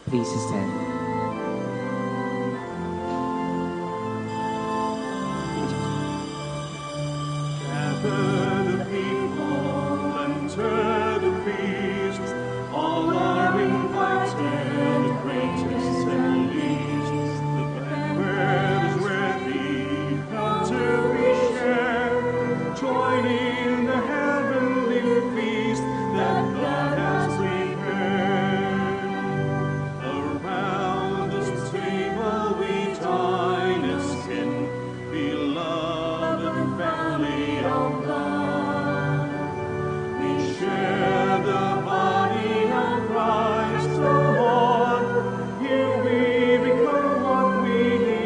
Please stand. Gather the people, enter the feast. All are invited, the greatest and least. The banquet is ready, now to be shared. Join in the heavenly feast that God has prepared. Around this table we dine as kin, beloved family of God. We share the body of Christ the Lord. Here we become what we need.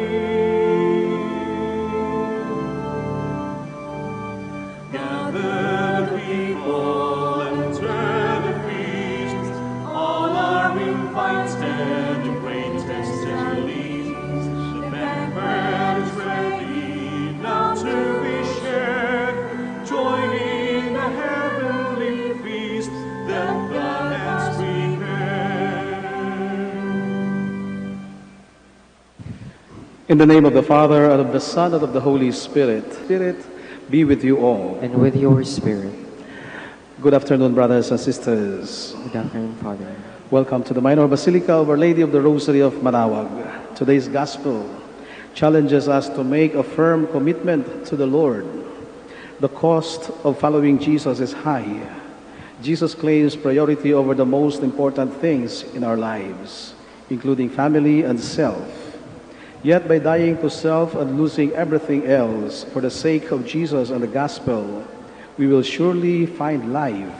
Gather the people, enter the feast. All are invited, the greatest and least. The banquet is ready, now to be shared. Join in the heavenly feast that God has prepared. In the name of the Father, and of the Son, and of the Holy Spirit. Spirit, be with you all. And with your spirit. Good afternoon, brothers and sisters. Good afternoon, Father. Welcome to the Minor Basilica of Our Lady of the Rosary of Manaoag. Today's Gospel challenges us to make a firm commitment to the Lord. The cost of following Jesus is high. Jesus claims priority over the most important things in our lives, including family and self. Yet by dying to self and losing everything else for the sake of Jesus and the Gospel, we will surely find life.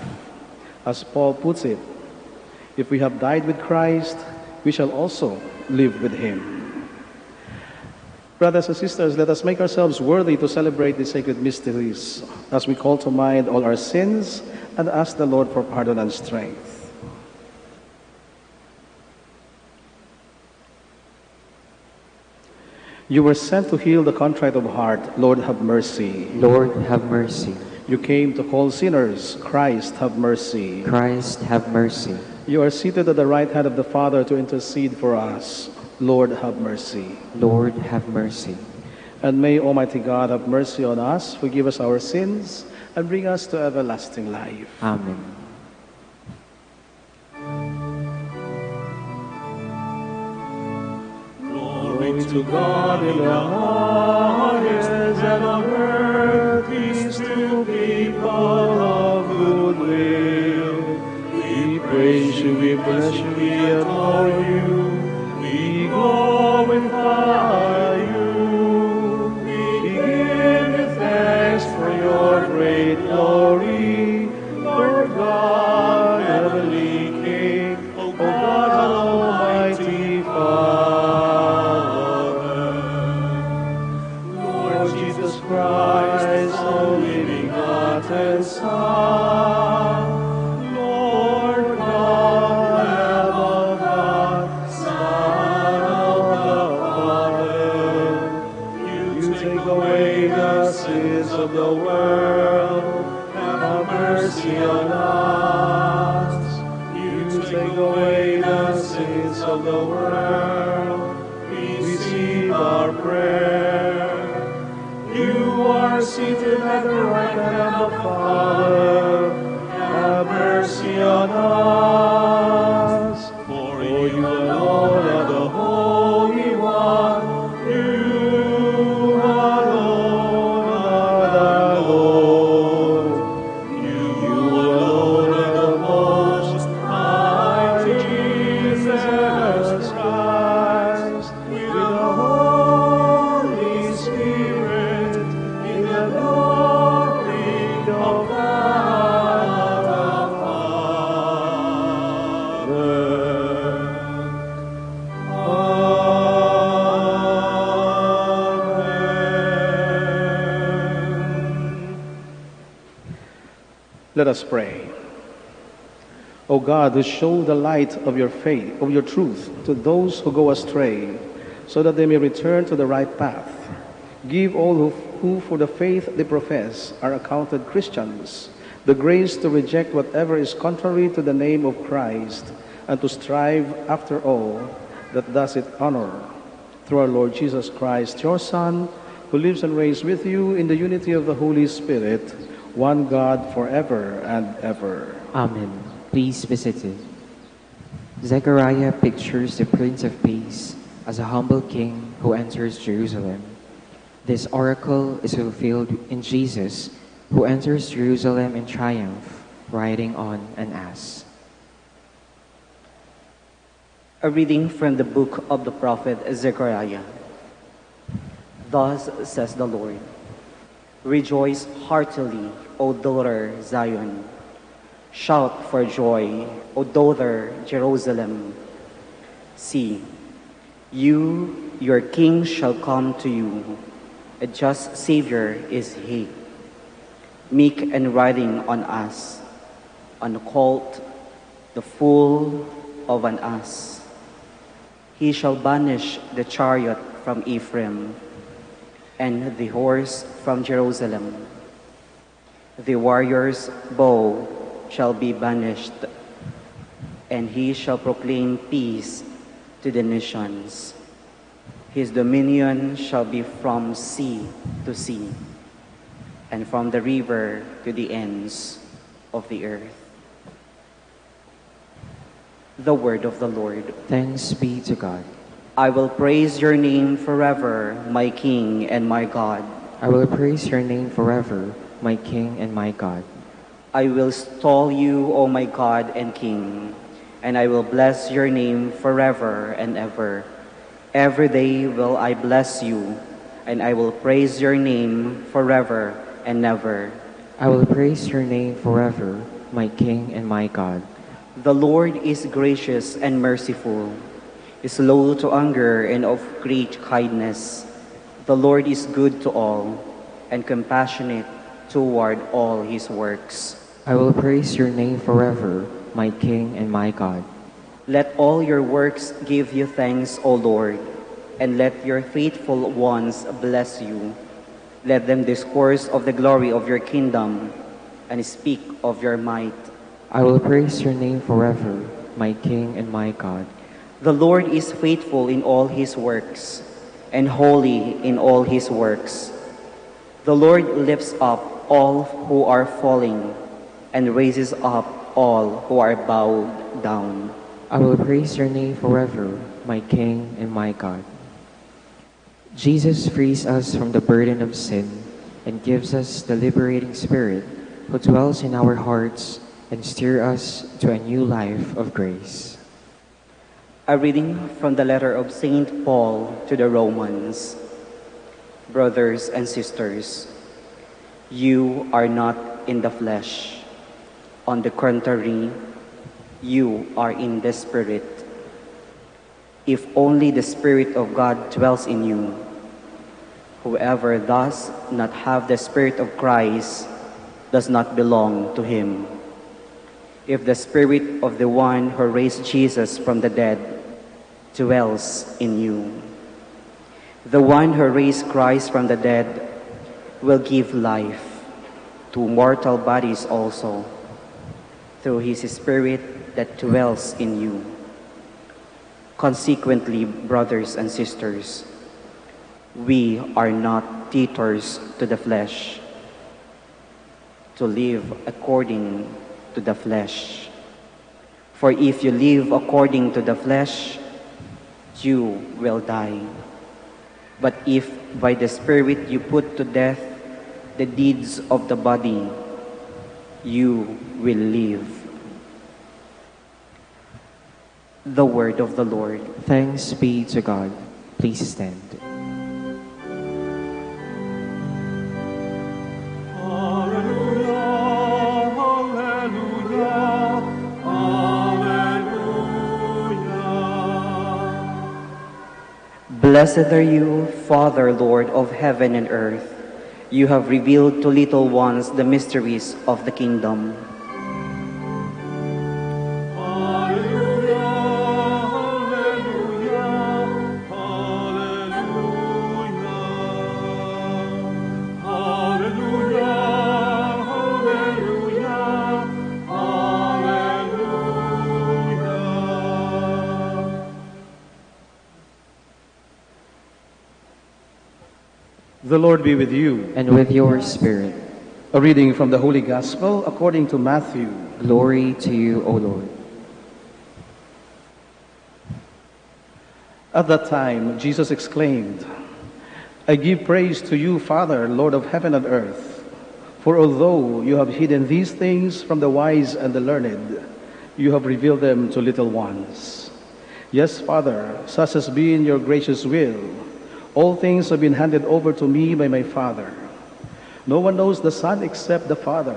As Paul puts it, if we have died with Christ, we shall also live with Him. Brothers and sisters, let us make ourselves worthy to celebrate the sacred mysteries as we call to mind all our sins and ask the Lord for pardon and strength. You were sent to heal the contrite of heart. Lord, have mercy. Lord, have mercy. You came to call sinners. Christ, have mercy. Christ, have mercy. You are seated at the right hand of the Father to intercede for us. Lord, have mercy. Lord, have mercy. And may Almighty God have mercy on us, forgive us our sins, and bring us to everlasting life. Amen. Glory to God in the highest, and on earth peace to people of good will. We praise you, we bless you, we adore you, we glorify you. We give you thanks for your great glory, Lord God, heavenly King, O God, Almighty Father. Lord Jesus Christ, only begotten Son, Lord God, Lamb of God, Son of the Father, you take away the sins of the world, have mercy on us. You take away the sins of the world, receive our prayer. You are seated at the right hand of the Father, have mercy on us. For you alone are the Holy One, you alone are the Lord. You alone are the Most High, Jesus Christ, with the Holy Spirit, in the glory of God the Let us pray. O God, who show the light of your faith, of your truth, to those who go astray, so that they may return to the right path, give all who for the faith they profess are accounted Christians the grace to reject whatever is contrary to the name of Christ, and to strive after all that does it honor, through our Lord Jesus Christ, your Son, who lives and reigns with you in the unity of the Holy Spirit, one God forever and ever. Amen. Please be seated. Zechariah pictures the Prince of Peace as a humble king who enters Jerusalem. This oracle is fulfilled in Jesus, who enters Jerusalem in triumph, riding on an ass. A reading from the book of the prophet Zechariah. Thus says the Lord, rejoice heartily, O daughter Zion. Shout for joy, O daughter Jerusalem. See, your king shall come to you. A just Savior is he, meek and riding on ass, on a colt, the foal of an ass. He shall banish the chariot from Ephraim, and the horse from Jerusalem. The warrior's bow shall be banished, and he shall proclaim peace to the nations. His dominion shall be from sea to sea, and from the river to the ends of the earth. The word of the Lord. Thanks be to God. I will praise your name forever, my King and my God. I will praise your name forever, my King and my God. I will extol you, O my God and King, and I will bless your name forever and ever. Every day will I bless you, and I will praise your name forever and ever. I will praise your name forever, my King and my God. The Lord is gracious and merciful, is slow to anger and of great kindness. The Lord is good to all, and compassionate toward all his works. I will praise your name forever, my King and my God. Let all your works give you thanks, O Lord, and let your faithful ones bless you. Let them discourse of the glory of your kingdom and speak of your might. I will praise your name forever, my King and my God. The Lord is faithful in all his works, and holy in all his works. The Lord lifts up all who are falling, and raises up all who are bowed down. I will praise your name forever, my King and my God. Jesus frees us from the burden of sin and gives us the liberating Spirit who dwells in our hearts and steer us to a new life of grace. A reading from the letter of St. Paul to the Romans. Brothers and sisters, you are not in the flesh. On the contrary, you are in the Spirit. If only the Spirit of God dwells in you. Whoever does not have the Spirit of Christ does not belong to him. If the Spirit of the one who raised Jesus from the dead dwells in you, the one who raised Christ from the dead will give life to mortal bodies also, through his Spirit that dwells in you. Consequently, brothers and sisters, we are not debtors to the flesh, to live according to the flesh. For if you live according to the flesh, you will die. But if by the Spirit you put to death the deeds of the body, you will live. The word of the Lord. Thanks be to God. Please stand. Blessed are you, Father, Lord of heaven and earth. You have revealed to little ones the mysteries of the kingdom. The Lord be with you. and with your spirit. A reading from the Holy Gospel according to Matthew. Glory to you, O Lord. At that time, Jesus exclaimed, I give praise to you, Father, Lord of heaven and earth, for although you have hidden these things from the wise and the learned, you have revealed them to little ones. Yes, Father, such has been your gracious will. All things have been handed over to me by my Father. No one knows the Son except the Father,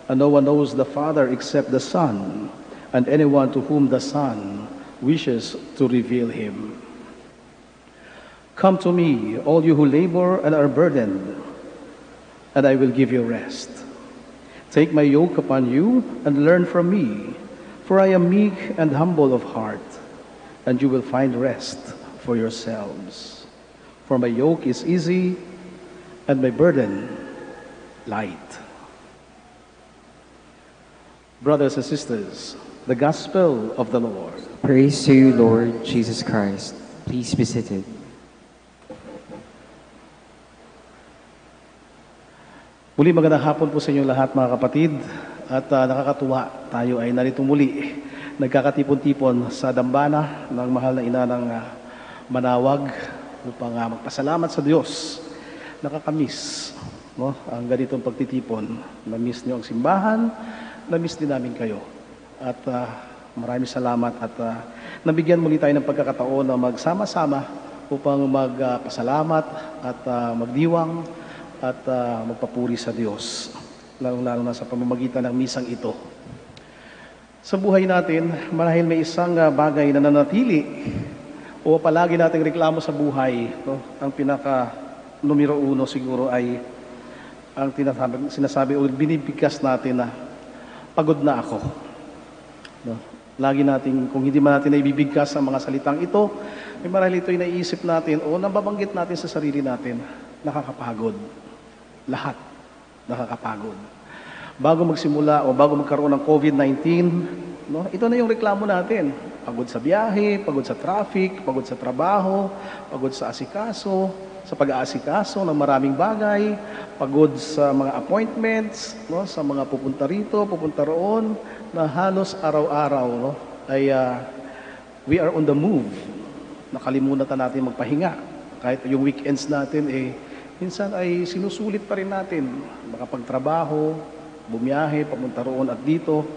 and no one knows the Father except the Son, and anyone to whom the Son wishes to reveal him. Come to me, all you who labor and are burdened, and I will give you rest. Take my yoke upon you and learn from me, for I am meek and humble of heart, and you will find rest for yourselves. For my yoke is easy and my burden light. Brothers and sisters, the Gospel of the Lord. Praise to you, Lord Jesus Christ. Please be seated. Muli magandang hapon po sa inyong lahat mga kapatid at nakakatuwa tayo ay narito muli nagkakatipon-tipon sa dambana ng mahal na ina ng Manaoag upang magpasalamat sa Diyos. Nakakamiss ang ganitong pagtitipon. Na-miss niyo ang simbahan, na-miss din namin kayo. At maraming salamat at nabigyan muli tayo ng pagkakataon na magsama-sama upang magpasalamat at magdiwang at magpapuri sa Diyos, lalong-lalo na sa pamamagitan ng misang ito. Sa buhay natin, marahil may isang bagay na nanatili o palagi nating reklamo sa buhay. Ang pinaka numero uno siguro ay ang sinasabi o binibigkas natin na pagod na ako. Lagi natin, kung hindi man natin naibibigkas ang mga salitang ito, may marahil ito ay naiisip natin o nababanggit natin sa sarili natin, nakakapagod. Lahat nakakapagod. Bago magsimula o bago magkaroon ng COVID-19, ito na yung reklamo natin. Pagod sa biyahe, pagod sa traffic, pagod sa trabaho, pagod sa asikaso, sa pag-aasikaso ng maraming bagay, pagod sa mga appointments, sa mga pupunta rito, pupunta roon, na halos araw-araw ay we are on the move. Nakalimutan natin magpahinga. Kahit yung weekends natin minsan ay sinusulit pa rin natin makapagtrabaho, bumiyahe, papunta roon at dito.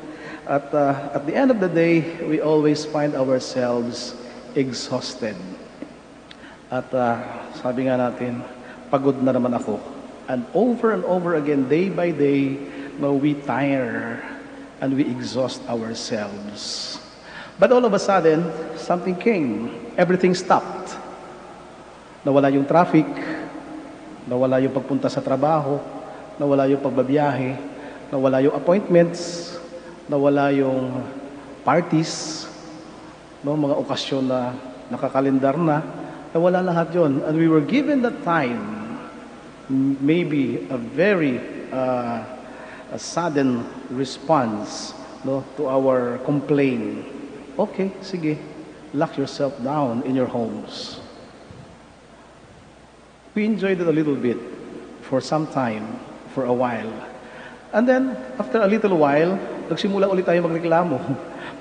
At at the end of the day, we always find ourselves exhausted. At sabi nga natin, pagod na naman ako. And over again, day by day, we tire and we exhaust ourselves. But all of a sudden, something came. Everything stopped. Nawala yung traffic, nawala yung pagpunta sa trabaho, nawala yung pagbabiyahe, nawala yung appointments, nawala yung parties, mga okasyon na nakakalendar na, nawala lahat yon. And we were given that time, maybe a very a sudden response to our complaint. Okay, sige, lock yourself down in your homes. We enjoyed it a little bit for some time, for a while. And then, after a little while, nagsimula ulit tayo magreklamo.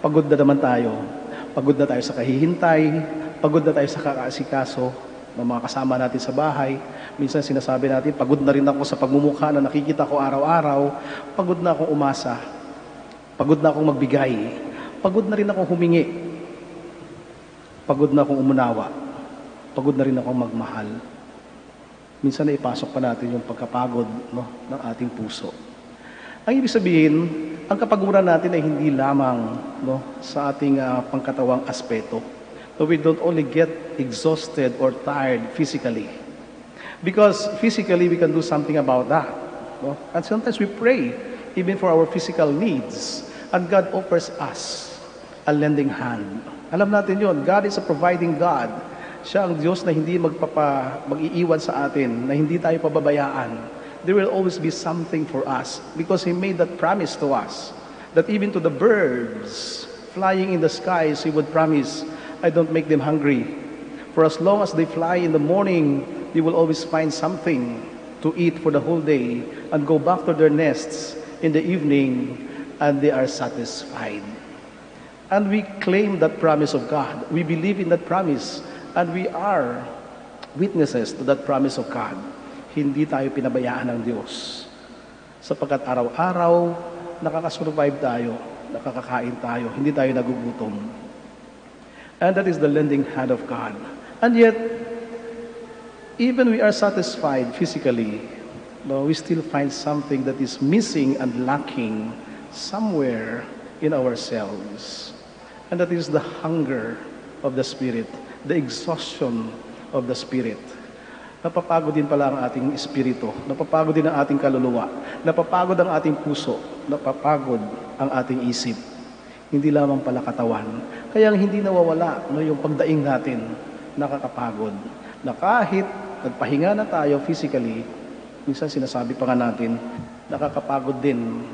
Pagod na naman tayo. Pagod na tayo sa kahihintay. Pagod na tayo sa kakaasikaso ng mga kasama natin sa bahay. Minsan sinasabi natin, pagod na rin ako sa pagmumukha na nakikita ko araw-araw. Pagod na akong umasa. Pagod na akong magbigay. Pagod na rin akong humingi. Pagod na akong umunawa. Pagod na rin akong magmahal. Minsan na ipasok pa natin yung pagkapagod ng ating puso. Ang ibig sabihin, ang kapaguran natin ay hindi lamang sa ating pangkatawang aspeto. So we don't only get exhausted or tired physically. Because physically, we can do something about that. And sometimes we pray, even for our physical needs. And God offers us a lending hand. Alam natin yon, God is a providing God. Siya ang Diyos na hindi mag-iiwan sa atin, na hindi tayo pababayaan. There will always be something for us because He made that promise to us. That even to the birds flying in the skies, He would promise, I don't make them hungry. For as long as they fly in the morning, they will always find something to eat for the whole day and go back to their nests in the evening, and they are satisfied. And we claim that promise of God. We believe in that promise, and we are witnesses to that promise of God. Hindi tayo pinabayaan ng Diyos. Sapagkat araw-araw, nakakasurvive tayo, nakakakain tayo, hindi tayo nagugutom. And that is the lending hand of God. And yet, even we are satisfied physically, no, we still find something that is missing and lacking somewhere in ourselves. And that is the hunger of the Spirit, the exhaustion of the Spirit. Napapagod din pala ang ating espiritu, napapagod din ang ating kaluluwa, napapagod ang ating puso, napapagod ang ating isip. Hindi lamang pala katawan. Kaya hindi nawawala yung pagdaing natin, nakakapagod. Na kahit nagpahinga na tayo physically, minsan sinasabi pa nga natin, nakakapagod din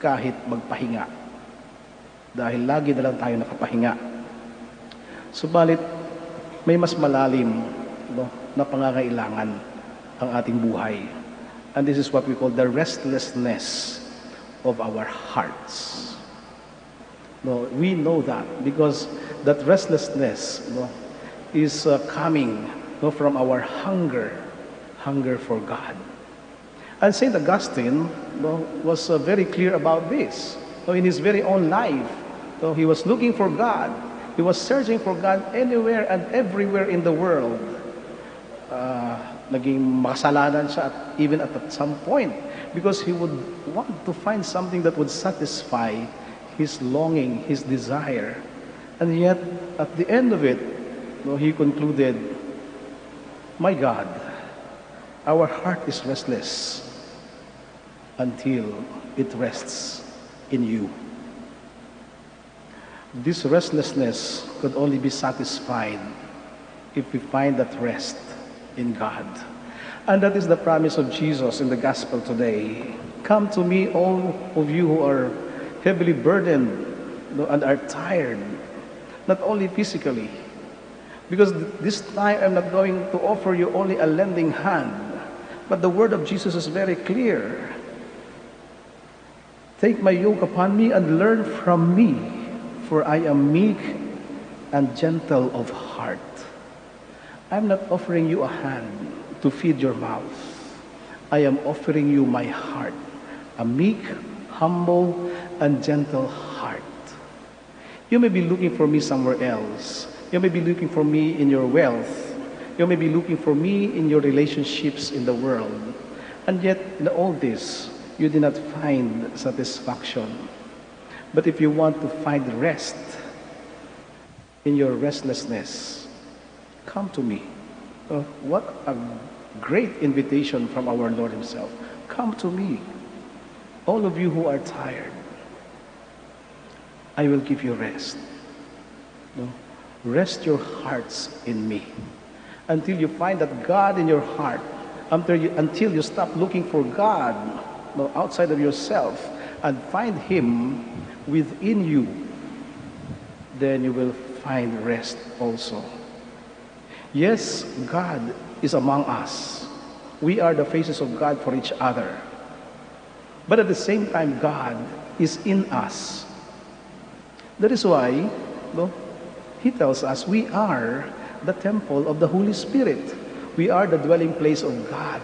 kahit magpahinga. Dahil lagi na lang tayo nakapahinga. Subalit, may mas malalim na pangangailangan ang ating buhay. And this is what we call the restlessness of our hearts. No, we know that because that restlessness is coming from our hunger for God. And St. Augustine was very clear about this. In his very own life, he was looking for God. He was searching for God anywhere and everywhere in the world. Naging makasalanan siya even at some point because he would want to find something that would satisfy his longing, his desire. And yet, at the end of it, he concluded, "My God, our heart is restless until it rests in you." This restlessness could only be satisfied if we find that rest in God. And that is the promise of Jesus in the gospel today. Come to me, all of you who are heavily burdened and are tired, not only physically, because this time I'm not going to offer you only a lending hand, but the word of Jesus is very clear. Take my yoke upon me and learn from me, for I am meek and gentle of heart. I'm not offering you a hand to feed your mouth. I am offering you my heart, a meek, humble, and gentle heart. You may be looking for me somewhere else. You may be looking for me in your wealth. You may be looking for me in your relationships in the world. And yet, in all this, you did not find satisfaction. But if you want to find rest in your restlessness, come to me. What a great invitation from our Lord Himself. Come to me, all of you who are tired. I will give you rest. Rest your hearts in me. Until you find that God in your heart, until you stop looking for God outside of yourself and find Him within you, then you will find rest also. Yes, God is among us. We are the faces of God for each other. But at the same time, God is in us. That is why, He tells us we are the temple of the Holy Spirit. We are the dwelling place of God.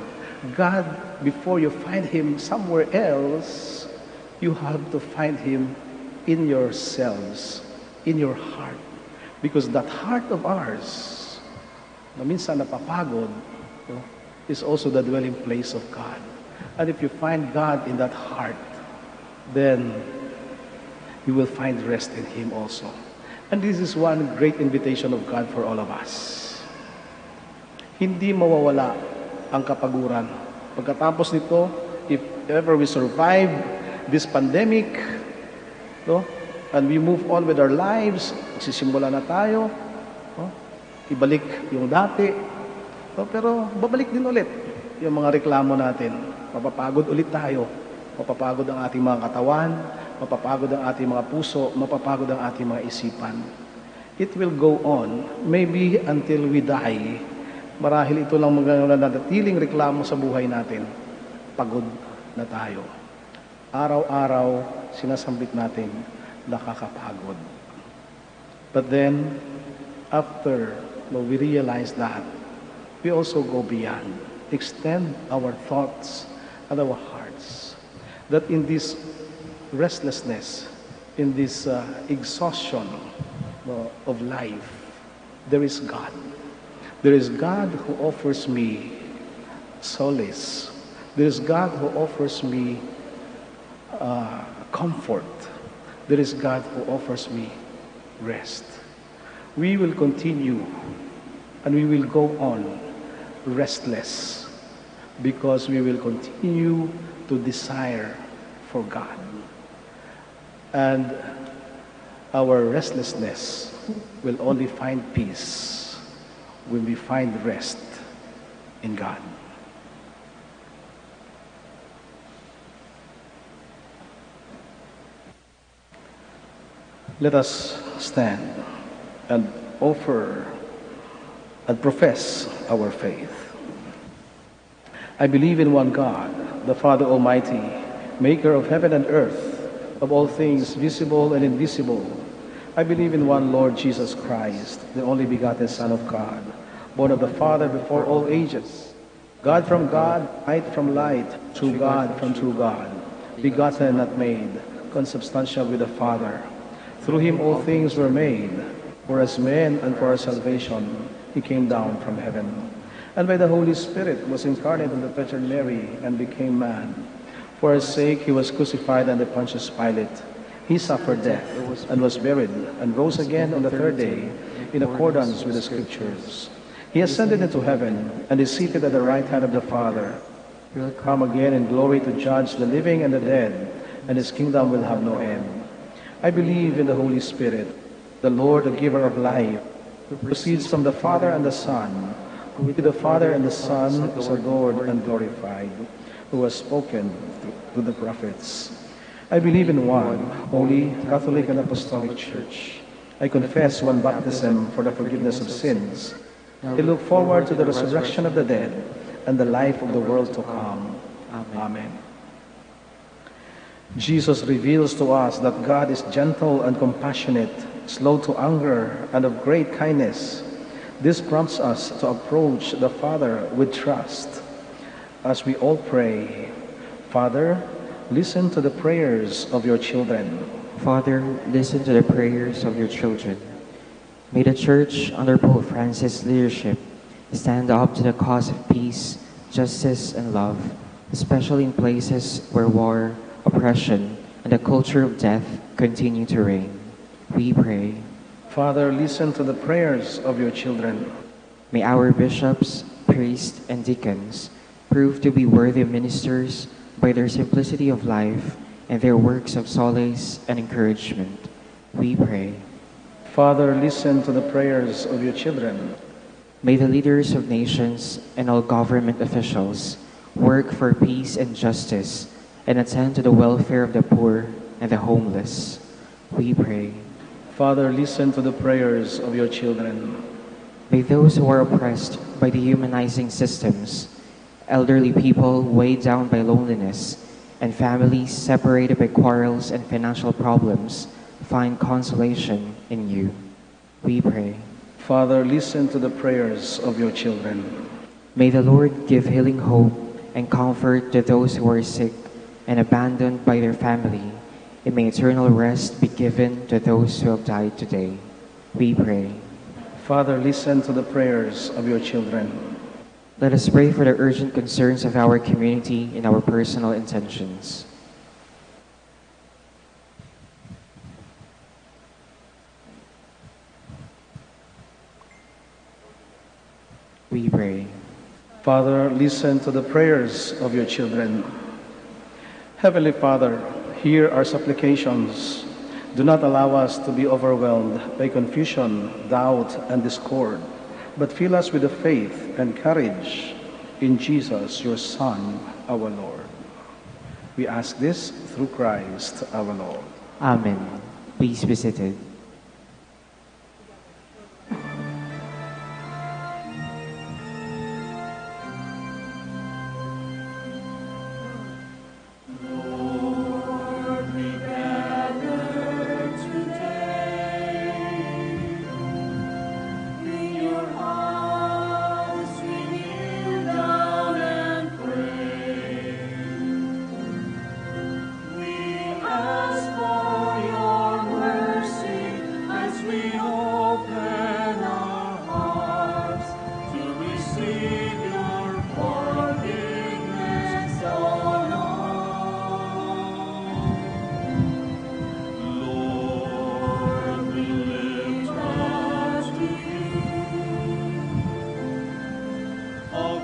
God, before you find Him somewhere else, you have to find Him in yourselves, in your heart. Because that heart of ours, na minsan napapagod, is also the dwelling place of God. And if you find God in that heart, then you will find rest in Him also. And this is one great invitation of God for all of us. Hindi mawawala ang kapaguran. Pagkatapos nito, if ever we survive this pandemic, and we move on with our lives, magsisimula na tayo, ibalik yung dati, pero babalik din ulit yung mga reklamo natin. Mapapagod ulit tayo. Mapapagod ang ating mga katawan, mapapagod ang ating mga puso, mapapagod ang ating mga isipan. It will go on, maybe until we die, Marahil ito lang nanatiling reklamo sa buhay natin. Pagod na tayo. Araw-araw, sinasambit natin, nakakapagod. But then, after we realize that, we also go beyond. Extend our thoughts and our hearts. That in this restlessness, in this exhaustion of life, there is God. There is God who offers me solace. There is God who offers me comfort. There is God who offers me rest. We will continue and we will go on restless because we will continue to desire for God. And our restlessness will only find peace when we find rest in God. Let us stand and offer and profess our faith. I believe in one God, the Father Almighty, maker of heaven and earth, of all things visible and invisible. I believe in one Lord Jesus Christ, the only begotten Son of God, born of the Father before all ages, God from God, light from light, true God from true God, begotten, not made, consubstantial with the Father. Through him all things were made. For us men and for our salvation, he came down from heaven. And by the Holy Spirit was incarnate in the Virgin Mary and became man. For our sake he was crucified under Pontius Pilate. He suffered death and was buried and rose again on the third day in accordance with the Scriptures. He ascended into heaven and is seated at the right hand of the Father. He will come again in glory to judge the living and the dead, and his kingdom will have no end. I believe in the Holy Spirit, the Lord, the giver of life, who proceeds from the Father and the Son, who with the Father and the Son is adored and glorified, who has spoken to the prophets. I believe in one holy, Catholic, and Apostolic Church. I confess one baptism for the forgiveness of sins. I look forward to the resurrection of the dead and the life of the world to come. Amen. Jesus reveals to us that God is gentle and compassionate, slow to anger, and of great kindness. This prompts us to approach the Father with trust. As we all pray, Father, listen to the prayers of your children. Father, listen to the prayers of your children. May the Church, under Pope Francis' leadership, stand up to the cause of peace, justice, and love, especially in places where war, oppression, and the culture of death continue to reign. We pray. Father, listen to the prayers of your children. May our bishops, priests, and deacons prove to be worthy ministers by their simplicity of life and their works of solace and encouragement. We pray. Father, listen to the prayers of your children. May the leaders of nations and all government officials work for peace and justice and attend to the welfare of the poor and the homeless. We pray. Father, listen to the prayers of your children. May those who are oppressed by dehumanizing systems, elderly people weighed down by loneliness, and families separated by quarrels and financial problems find consolation in you. We pray. Father, listen to the prayers of your children. May the Lord give healing hope and comfort to those who are sick and abandoned by their family, and may eternal rest be given to those who have died today. We pray. Father, listen to the prayers of your children. Let us pray for the urgent concerns of our community and our personal intentions. We pray. Father, listen to the prayers of your children. Heavenly Father, hear our supplications. Do not allow us to be overwhelmed by confusion, doubt, and discord, but fill us with the faith and courage in Jesus, your Son, our Lord. We ask this through Christ, our Lord. Amen. Please be seated.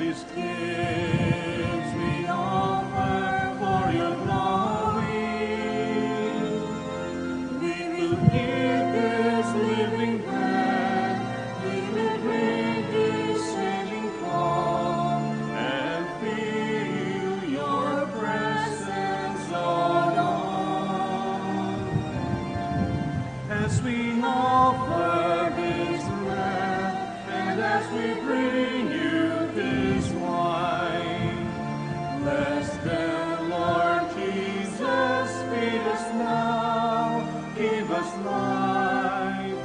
these gifts we offer for your glory. We will eat this living bread, we will drink this saving cup, and feel your presence on us. As we offer this bread, and as we bring you this wine, bless them, Lord Jesus, feed us now, give us life,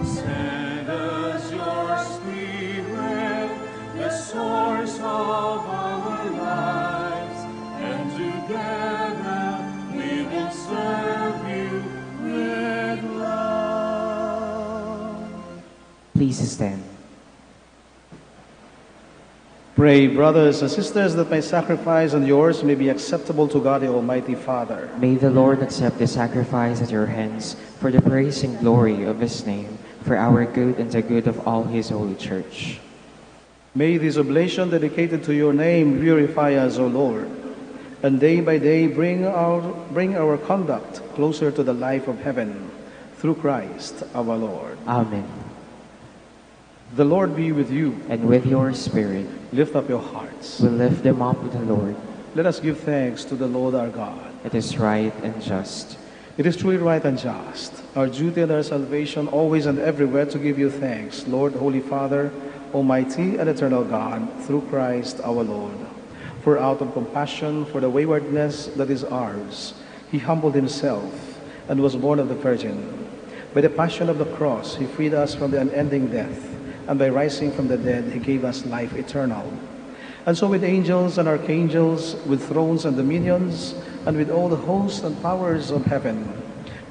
send us your Spirit, the source of our lives, and together we will serve you with love. Please stand. Pray, brothers and sisters, that my sacrifice and yours may be acceptable to God the Almighty Father. May the Lord accept the sacrifice at your hands for the praise and glory of his name, for our good and the good of all his holy church. May this oblation dedicated to your name purify us, O Lord, and day by day bring our conduct closer to the life of heaven, through Christ our Lord. Amen. The Lord be with you. And with your spirit, Lift up your hearts. we lift them up to the Lord. Let us give thanks to the Lord our God. It is right and just. It is truly right and just, our duty and our salvation, always and everywhere to give you thanks, Lord, Holy Father, Almighty and eternal God, through Christ our Lord. For out of compassion for the waywardness that is ours, he humbled himself and was born of the Virgin. By the passion of the cross, he freed us from the unending death, and by rising from the dead, he gave us life eternal. And so with angels and archangels, with thrones and dominions, and with all the hosts and powers of heaven,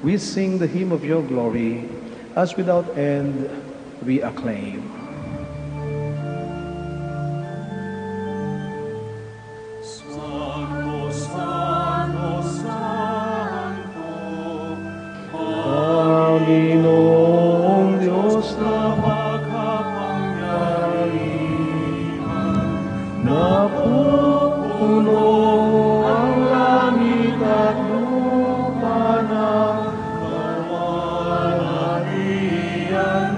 we sing the hymn of your glory, as without end we acclaim. Santo, Santo, Santo, Panginoong Diyos na napupuno ang langit at lupa ng kamalarian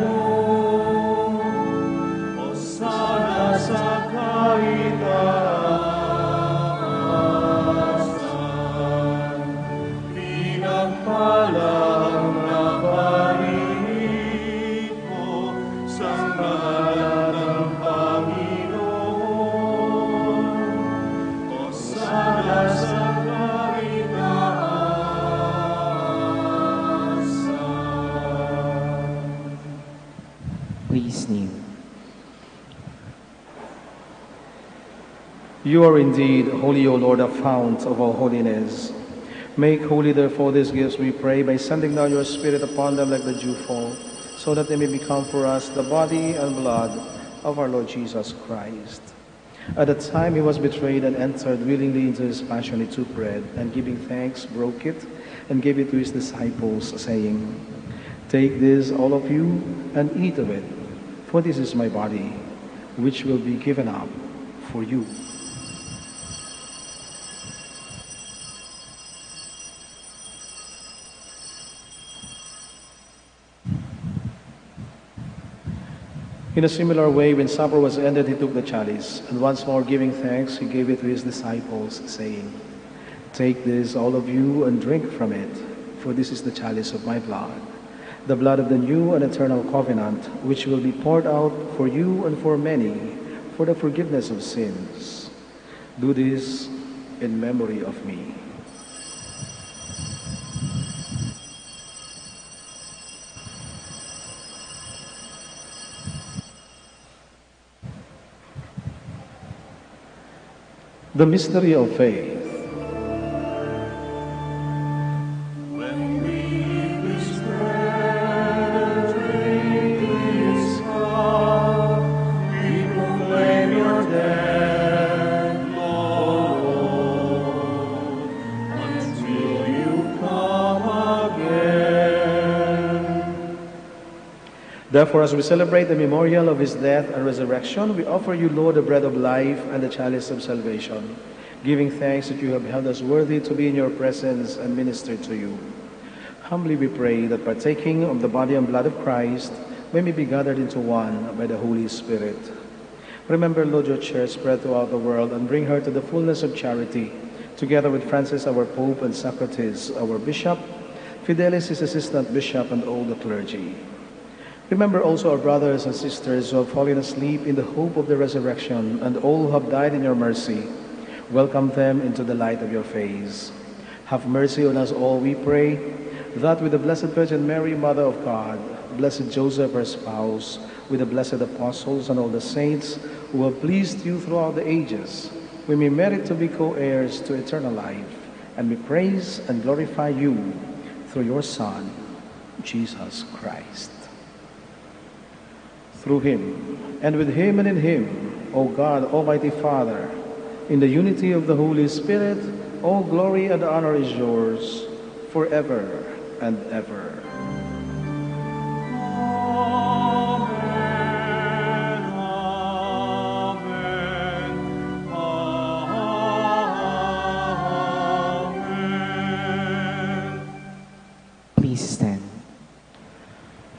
mo. Hosana sa kaitaasan, pinagpalang na parito sa ngalan ng Panginoon. Hosana sa kaitaasan. Please kneel. You are indeed holy, O Lord, a fount of all holiness. Make holy, therefore, these gifts, we pray, by sending down your Spirit upon them like the dewfall, so that they may become for us the body and blood of our Lord Jesus Christ. At the time he was betrayed and entered willingly into his passion, he took bread, and giving thanks, broke it, and gave it to his disciples, saying, "Take this, all of you, and eat of it, for this is my body, which will be given up for you." In a similar way, when supper was ended, he took the chalice, and once more giving thanks, he gave it to his disciples, saying, "Take this, all of you, and drink from it, for this is the chalice of my blood, the blood of the new and eternal covenant, which will be poured out for you and for many, for the forgiveness of sins. Do this in memory of me." The mystery of faith. When we eat this bread and drink this cup, we proclaim your death, Lord, until you come again. Therefore, as we celebrate the memorial of his death and resurrection, we offer you, Lord, the bread of life and the chalice of salvation, giving thanks that you have held us worthy to be in your presence and minister to you. Humbly we pray that partaking of the body and blood of Christ, we may be gathered into one by the Holy Spirit. Remember, Lord, your church spread throughout the world and bring her to the fullness of charity, together with Francis, our Pope, and Socrates, our Bishop, Fidelis, his assistant bishop, and all the clergy. Remember also our brothers and sisters who have fallen asleep in the hope of the resurrection, and all who have died in your mercy. Welcome them into the light of your face. Have mercy on us all, we pray, that with the Blessed Virgin Mary, Mother of God, Blessed Joseph, her spouse, with the blessed apostles and all the saints who have pleased you throughout the ages, we may merit to be co-heirs to eternal life, and we praise and glorify you through your Son, Jesus Christ. Through him, and with him and in him, O God, Almighty Father, in the unity of the Holy Spirit, all glory and honor is yours forever and ever. Please stand.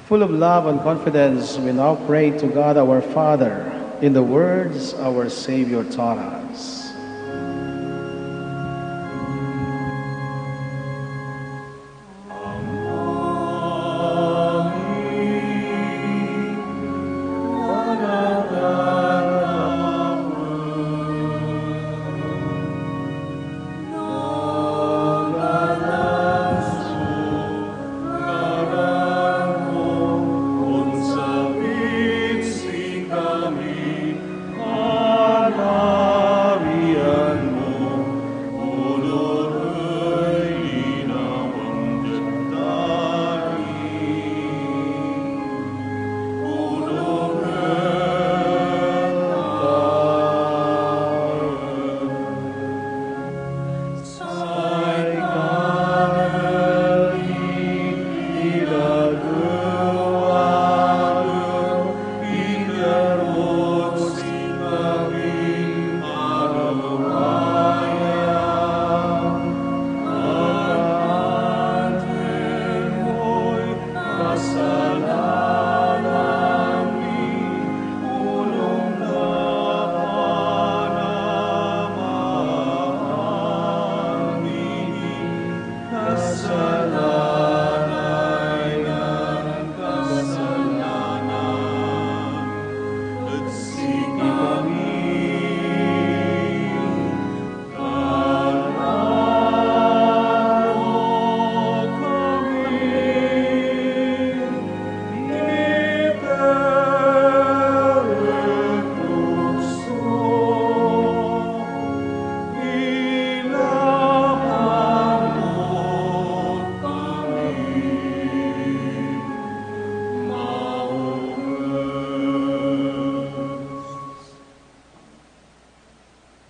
Full of love and confidence, we now pray to God our Father in the words our Savior taught us.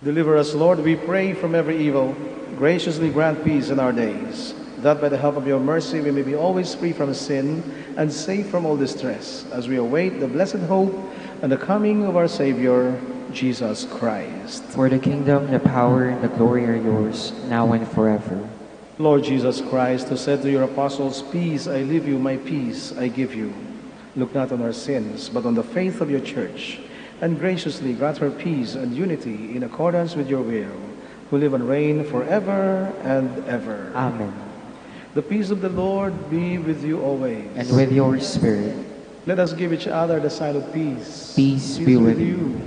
Deliver us, Lord, we pray, from every evil. Graciously grant peace in our days, that by the help of your mercy we may be always free from sin and safe from all distress, as we await the blessed hope and the coming of our Savior, Jesus Christ. For the kingdom, the power, and the glory are yours, now and forever. Lord Jesus Christ, who said to your apostles, "Peace I leave you, my peace I give you," look not on our sins, but on the faith of your church, and graciously grant her peace and unity in accordance with your will, who live and reign forever and ever. Amen. The peace of the Lord be with you always. And with your spirit. Let us give each other the sign of peace. Peace be with you.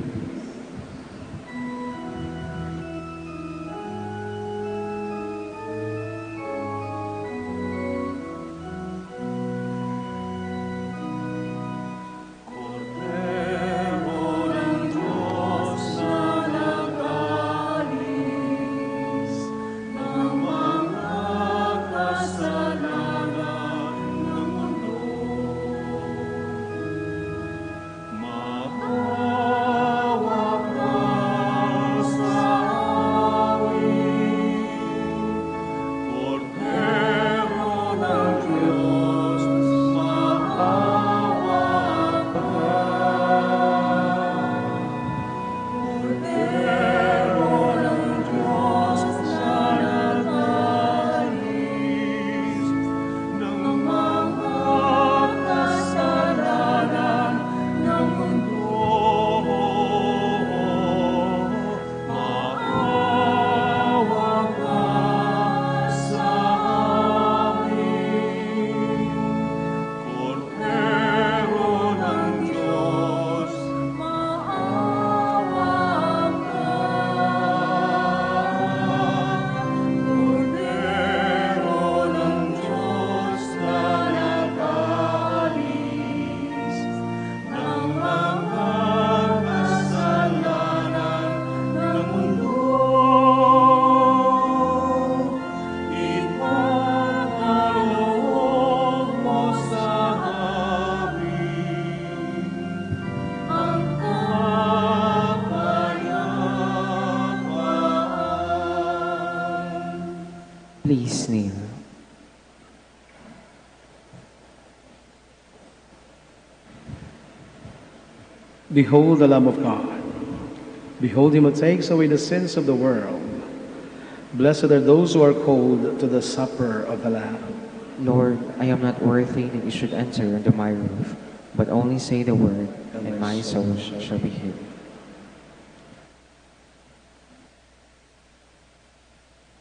Please kneel. Behold the Lamb of God. Behold him who takes away the sins of the world. Blessed are those who are called to the supper of the Lamb. Lord, I am not worthy that you should enter under my roof, but only say the word, and my soul shall be healed.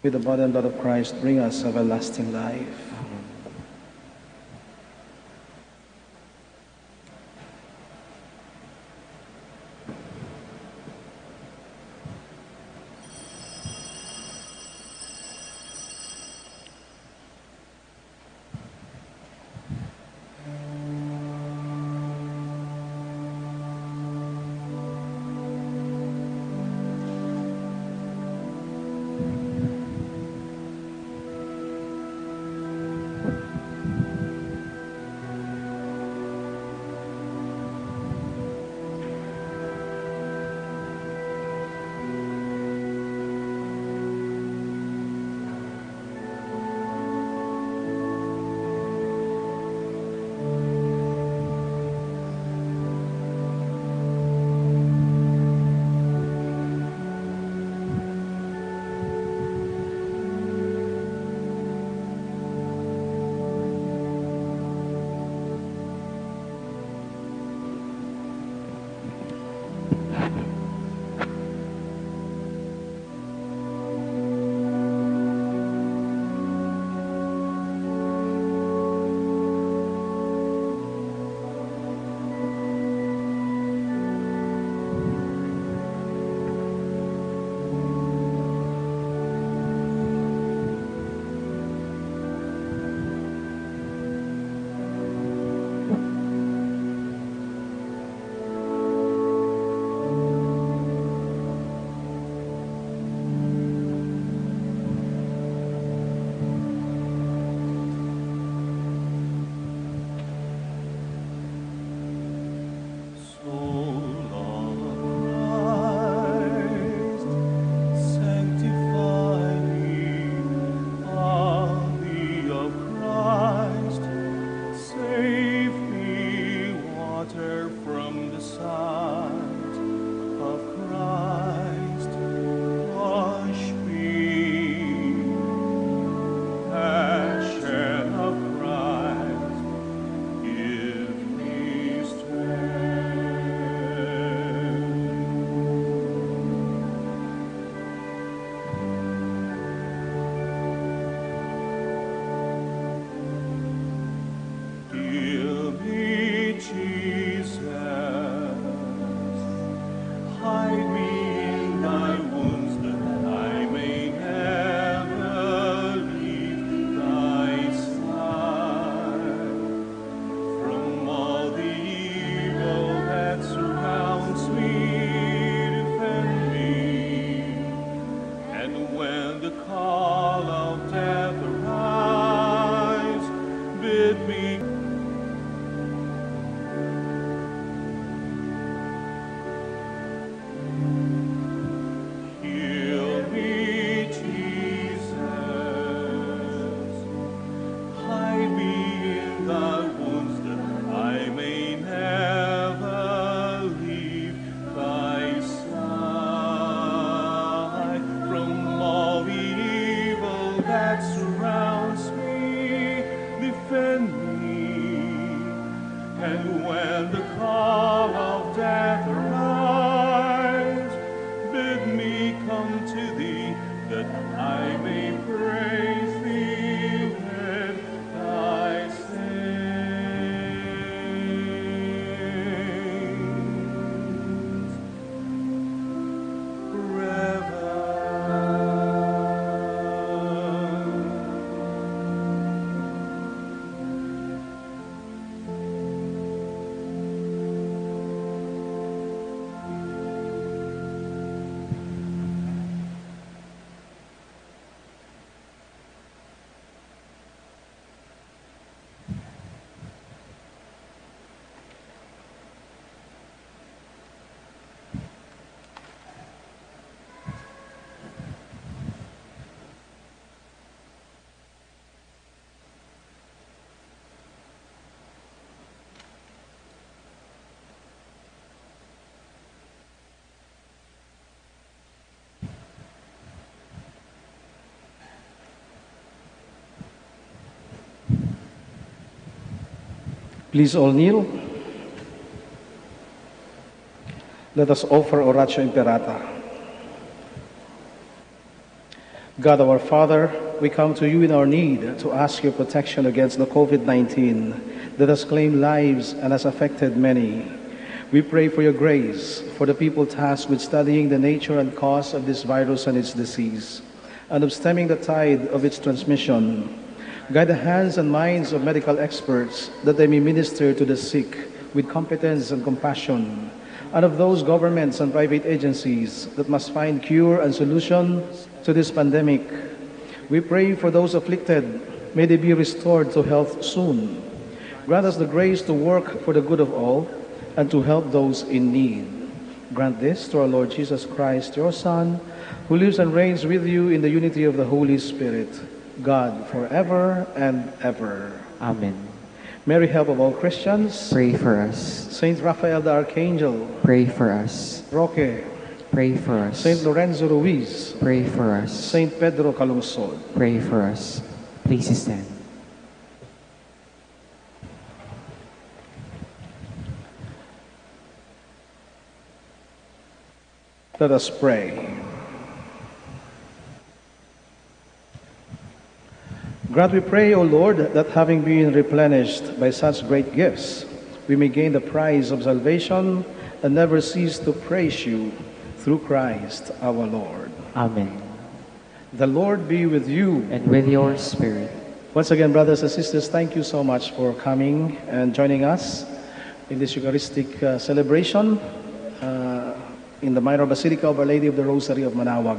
With the body and blood of Christ, bring us everlasting life. Please all kneel. Let us offer Oratio Imperata. God our Father, we come to you in our need to ask your protection against the COVID-19 that has claimed lives and has affected many. We pray for your grace for the people tasked with studying the nature and cause of this virus and its disease, and of stemming the tide of its transmission. Guide the hands and minds of medical experts that they may minister to the sick with competence and compassion, and of those governments and private agencies that must find cure and solution to this pandemic. We pray for those afflicted. May they be restored to health soon. Grant us the grace to work for the good of all and to help those in need. Grant this to our Lord Jesus Christ, your Son, who lives and reigns with you in the unity of the Holy Spirit, God, forever and ever. Amen. Mary, help of all Christians. Pray for us. Saint Raphael the Archangel. Pray for us. Roque. Pray for us. Saint Lorenzo Ruiz. Pray for us. Saint Pedro Calungsod. Pray for us. Please stand. Let us pray. Grant, we pray, O Lord, that having been replenished by such great gifts, we may gain the prize of salvation and never cease to praise you through Christ our Lord. Amen. The Lord be with you. And with your spirit. Once again, brothers and sisters, thank you so much for coming and joining us in this Eucharistic celebration in the Minor Basilica of Our Lady of the Rosary of Manaoag.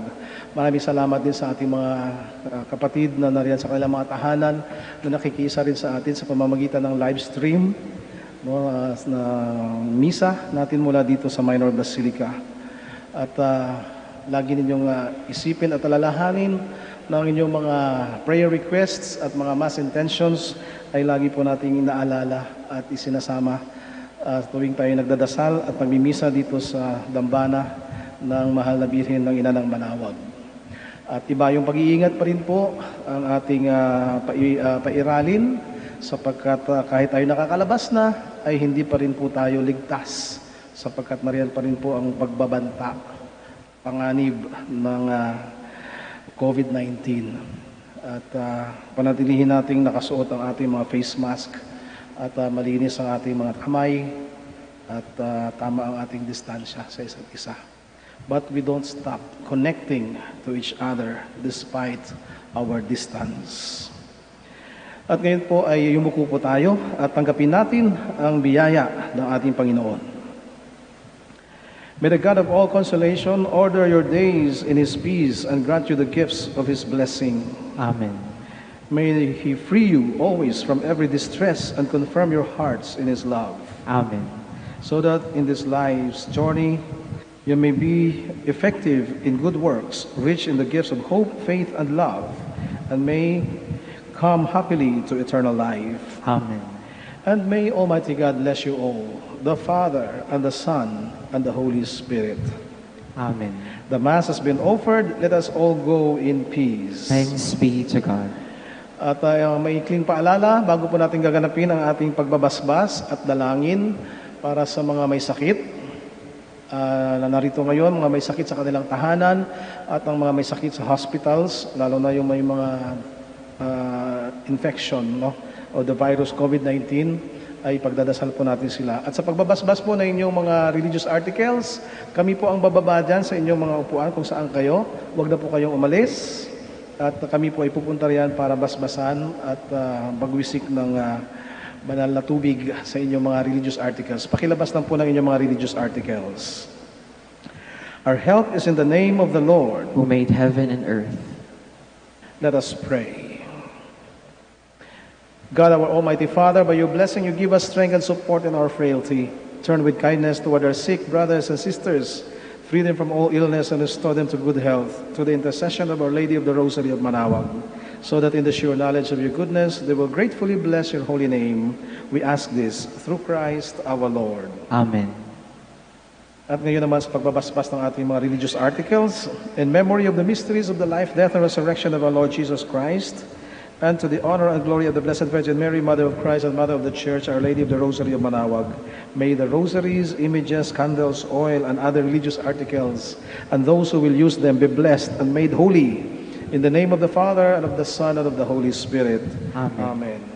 Maraming salamat din sa ating mga kapatid na nariyan sa kanilang mga tahanan na nakikisa rin sa atin sa pamamagitan ng live stream na misa natin mula dito sa Minor Basilica. At lagi ninyong isipin at alalahanin ng inyong mga prayer requests at mga mass intentions ay lagi po nating inaalala at isinasama tuwing tayo nagdadasal at magmimisa dito sa dambana ng Mahal na Birhen ng Ina ng Manaoag. At iba yung pag-iingat pa rin po ang ating pairalin sapagkat kahit tayo nakakalabas na ay hindi pa rin po tayo ligtas sapagkat nariyan pa rin po ang pagbabanta, panganib ng COVID-19. At panatilihin nating nakasuot ang ating mga face mask at malinis ang ating mga kamay at tama ang ating distansya sa isa't isa. But we don't stop connecting to each other despite our distance. At ngayon po ay yumuko po tayo at tanggapin natin ang biyaya ng ating Panginoon. May the God of all consolation order your days in His peace and grant you the gifts of His blessing. Amen. May He free you always from every distress and confirm your hearts in His love. Amen. So that in this life's journey, you may be effective in good works, rich in the gifts of hope, faith, and love, and may come happily to eternal life. Amen. And may Almighty God bless you all, the Father, and the Son, and the Holy Spirit. Amen. The Mass has been offered. Let us all go in peace. Thanks be to God. At may ikling paalala, bago po natin gaganapin ang ating pagbabasbas at dalangin para sa mga may sakit na narito ngayon, mga may sakit sa kanilang tahanan at ang mga may sakit sa hospitals, lalo na yung may mga infection o the virus COVID-19, ay pagdadasal po natin sila. At sa pagbabasbas po na inyong mga religious articles, kami po ang bababa dyan sa inyong mga upuan kung saan kayo. Huwag na po kayong umalis. At kami po ay pupunta riyan para basbasan at bagwisik ng banal na tubig sa inyong mga religious articles. Pakilabas lang po ng inyong mga religious articles. Our help is in the name of the Lord, who made heaven and earth. Let us pray. God, our Almighty Father, by your blessing you give us strength and support in our frailty. Turn with kindness toward our sick brothers and sisters. Free them from all illness and restore them to good health, to the intercession of Our Lady of the Rosary of Manaoag, so that in the sure knowledge of your goodness, they will gratefully bless your holy name. We ask this through Christ our Lord. Amen. At ngayon naman sa pagbabasbas ng ating mga religious articles, in memory of the mysteries of the life, death, and resurrection of our Lord Jesus Christ, and to the honor and glory of the Blessed Virgin Mary, Mother of Christ and Mother of the Church, Our Lady of the Rosary of Manaoag, may the rosaries, images, candles, oil, and other religious articles, and those who will use them be blessed and made holy. In the name of the Father, and of the Son, and of the Holy Spirit. Amen. Amen.